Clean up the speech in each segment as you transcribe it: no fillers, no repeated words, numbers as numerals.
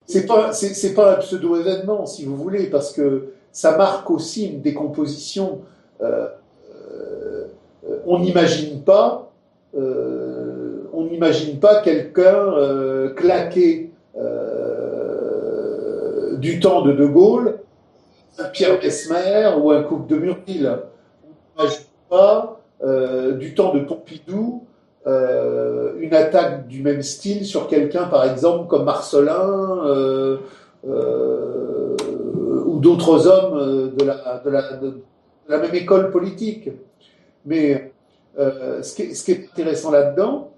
C'est pas un pseudo-événement, si vous voulez, parce que ça marque aussi une décomposition. Euh, on n'imagine pas, quelqu'un claquer du temps de De Gaulle, un Pierre Messmer ou un Coupe de Murville. On n'imagine pas du temps de Pompidou une attaque du même style sur quelqu'un, par exemple, comme Marcellin euh, ou d'autres hommes de la même école politique. Mais ce qui est intéressant là-dedans,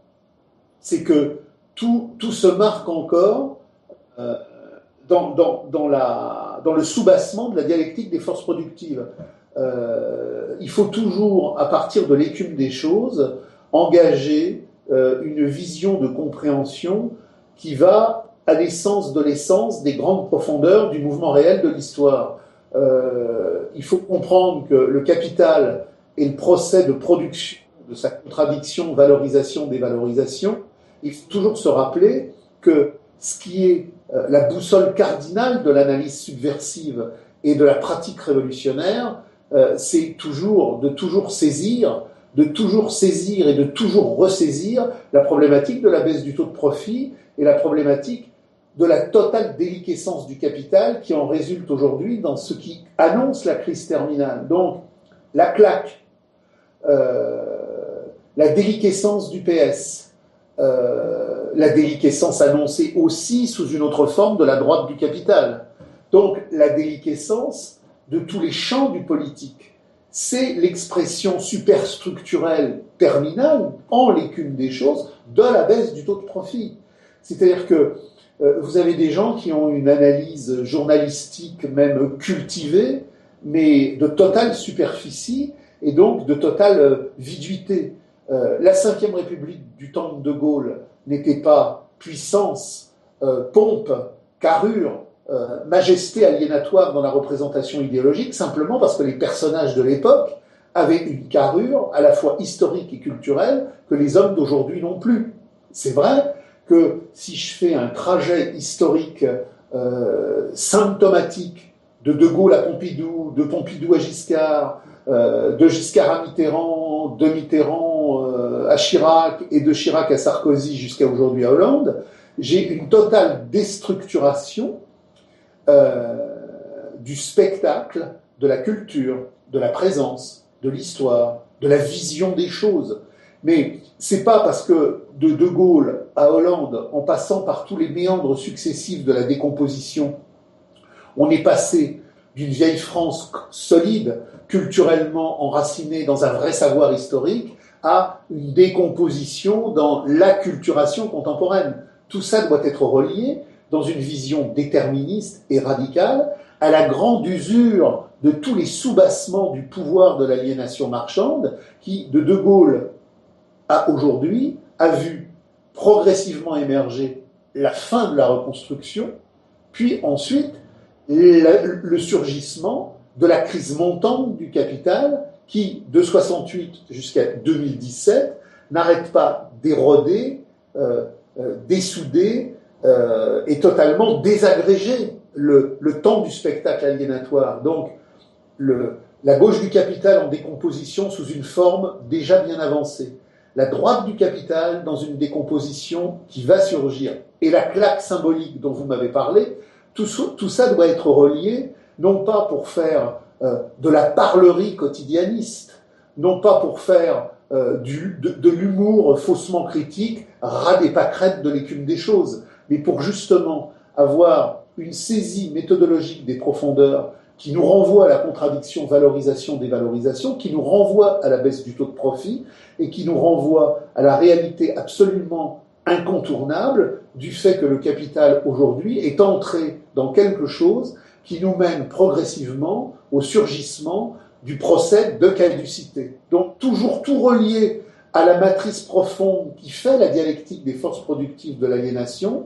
c'est que tout se marque encore euh, dans le soubassement de la dialectique des forces productives. Il faut toujours, à partir de l'écume des choses, engager une vision de compréhension qui va à l'essence de l'essence des grandes profondeurs du mouvement réel de l'histoire. Il faut comprendre que le capital est le procès de production de sa contradiction, valorisation, dévalorisation. Il faut toujours se rappeler que ce qui est la boussole cardinale de l'analyse subversive et de la pratique révolutionnaire, c'est de toujours saisir et de toujours ressaisir la problématique de la baisse du taux de profit et la problématique de la totale déliquescence du capital qui en résulte aujourd'hui dans ce qui annonce la crise terminale. Donc, la claque, la déliquescence du PS, la déliquescence annoncée aussi sous une autre forme de la droite du capital. Donc, la déliquescence de tous les champs du politique. C'est l'expression superstructurelle terminale, en l'écume des choses, de la baisse du taux de profit. C'est-à-dire que vous avez des gens qui ont une analyse journalistique même cultivée, mais de totale superficie et donc de totale viduité. La Ve République du temps de De Gaulle n'était pas puissance, pompe, carrure, majesté aliénatoire dans la représentation idéologique, simplement parce que les personnages de l'époque avaient une carrure à la fois historique et culturelle que les hommes d'aujourd'hui n'ont plus. C'est vrai que si je fais un trajet historique symptomatique de Gaulle à Pompidou, de Pompidou à Giscard, de Giscard à Mitterrand, de Mitterrand à Chirac et de Chirac à Sarkozy jusqu'à aujourd'hui à Hollande, j'ai une totale déstructuration du spectacle, de la culture, de la présence, de l'histoire, de la vision des choses. Mais c'est pas parce que de Gaulle à Hollande, en passant par tous les méandres successifs de la décomposition, on est passé d'une vieille France solide, culturellement enracinée dans un vrai savoir historique, à une décomposition dans l'acculturation contemporaine. Tout ça doit être relié dans une vision déterministe et radicale à la grande usure de tous les soubassements du pouvoir de l'aliénation marchande qui, de Gaulle à aujourd'hui, a vu progressivement émerger la fin de la reconstruction, puis ensuite le surgissement de la crise montante du capital qui, de 68 jusqu'à 2017, n'arrête pas d'éroder, dessouder et totalement désagréger le temps du spectacle aliénatoire. Donc, la gauche du capital en décomposition sous une forme déjà bien avancée. La droite du capital dans une décomposition qui va surgir. Et la claque symbolique dont vous m'avez parlé, tout ça doit être relié, non pas pour faire de la parlerie quotidianiste, non pas pour faire de l'humour faussement critique, ras des pâquerettes de l'écume des choses, mais pour justement avoir une saisie méthodologique des profondeurs qui nous renvoie à la contradiction valorisation-dévalorisation, qui nous renvoie à la baisse du taux de profit et qui nous renvoie à la réalité absolument incontournable du fait que le capital aujourd'hui est entré dans quelque chose qui nous mène progressivement au surgissement du procès de caducité. Donc toujours tout relié à la matrice profonde qui fait la dialectique des forces productives de l'aliénation,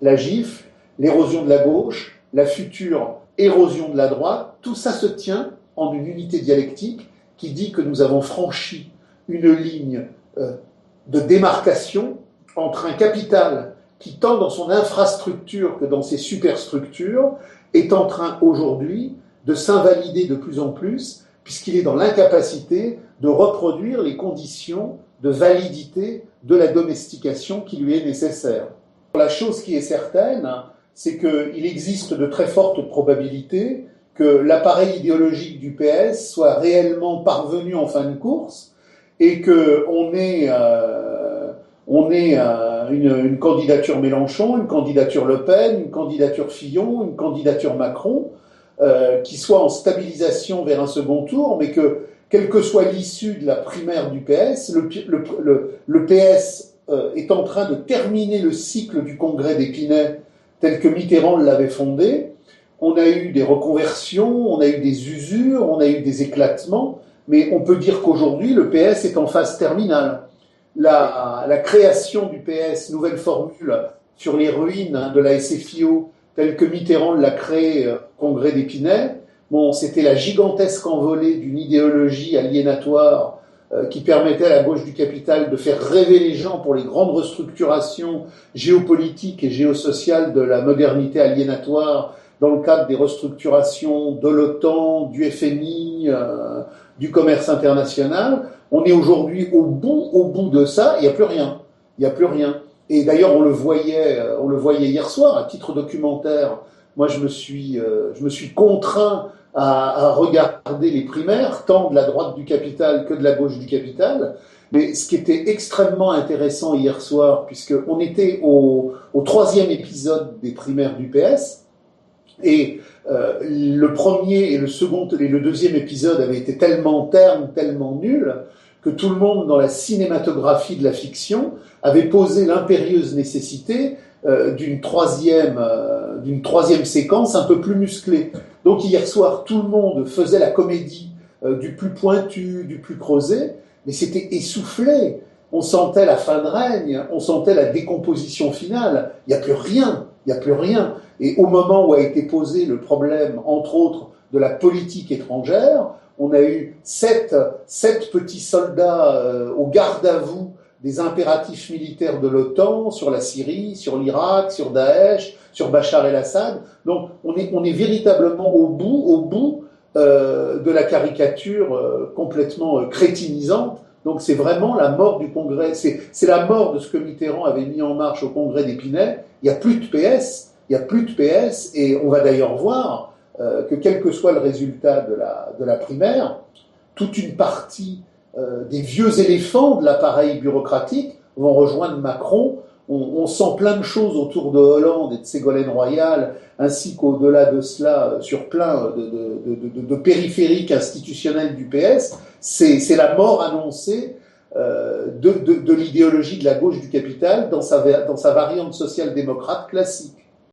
la gifle, l'érosion de la gauche, la future érosion de la droite, tout ça se tient en une unité dialectique qui dit que nous avons franchi une ligne de démarcation entre un capital qui tant dans son infrastructure que dans ses superstructures, est en train aujourd'hui de s'invalider de plus en plus, puisqu'il est dans l'incapacité de reproduire les conditions de validité de la domestication qui lui est nécessaire. La chose qui est certaine, c'est qu'il existe de très fortes probabilités que l'appareil idéologique du PS soit réellement parvenu en fin de course et qu'on ait, une candidature Mélenchon, une candidature Le Pen, une candidature Fillon, une candidature Macron, qui soit en stabilisation vers un second tour, mais que, quelle que soit l'issue de la primaire du PS, le PS est en train de terminer le cycle du congrès d'Épinay tel que Mitterrand l'avait fondé. On a eu des reconversions, on a eu des usures, on a eu des éclatements, mais on peut dire qu'aujourd'hui, le PS est en phase terminale. La création du PS, nouvelle formule sur les ruines de la SFIO, telle que Mitterrand l'a créée au congrès d'Épinay, bon, c'était la gigantesque envolée d'une idéologie aliénatoire qui permettait à la gauche du capital de faire rêver les gens pour les grandes restructurations géopolitiques et géosociales de la modernité aliénatoire dans le cadre des restructurations de l'OTAN, du FMI, du commerce international. On est aujourd'hui au bout de ça, il n'y a plus rien. Il n'y a plus rien. Et d'ailleurs, on le voyait hier soir, à titre documentaire. Moi, je me suis contraint à regarder les primaires, tant de la droite du capital que de la gauche du capital. Mais ce qui était extrêmement intéressant hier soir, puisqu'on était au troisième épisode des primaires du PS, et le premier et le second et le deuxième épisode avaient été tellement ternes, tellement nuls, que tout le monde dans la cinématographie de la fiction avait posé l'impérieuse nécessité d'une troisième séquence un peu plus musclée. Donc hier soir, tout le monde faisait la comédie du plus pointu, du plus creusé, mais c'était essoufflé. On sentait la fin de règne, on sentait la décomposition finale. Il n'y a plus rien, il n'y a plus rien. Et au moment où a été posé le problème, entre autres, de la politique étrangère, on a eu sept petits soldats au garde-à-vous des impératifs militaires de l'OTAN sur la Syrie, sur l'Irak, sur Daesh, sur Bachar el-Assad. Donc on est véritablement au bout de la caricature complètement crétinisante. Donc c'est vraiment la mort du Congrès, c'est la mort de ce que Mitterrand avait mis en marche au Congrès d'Épinay. Il n'y a plus de PS, et on va d'ailleurs voir que quel que soit le résultat de la primaire, toute une partie des vieux éléphants de l'appareil bureaucratique vont rejoindre Macron. On sent plein de choses autour de Hollande et de Ségolène Royal, ainsi qu'au-delà de cela, sur plein de périphériques institutionnels du PS. C'est la mort annoncée de l'idéologie de la gauche du capital dans sa variante social-démocrate classique.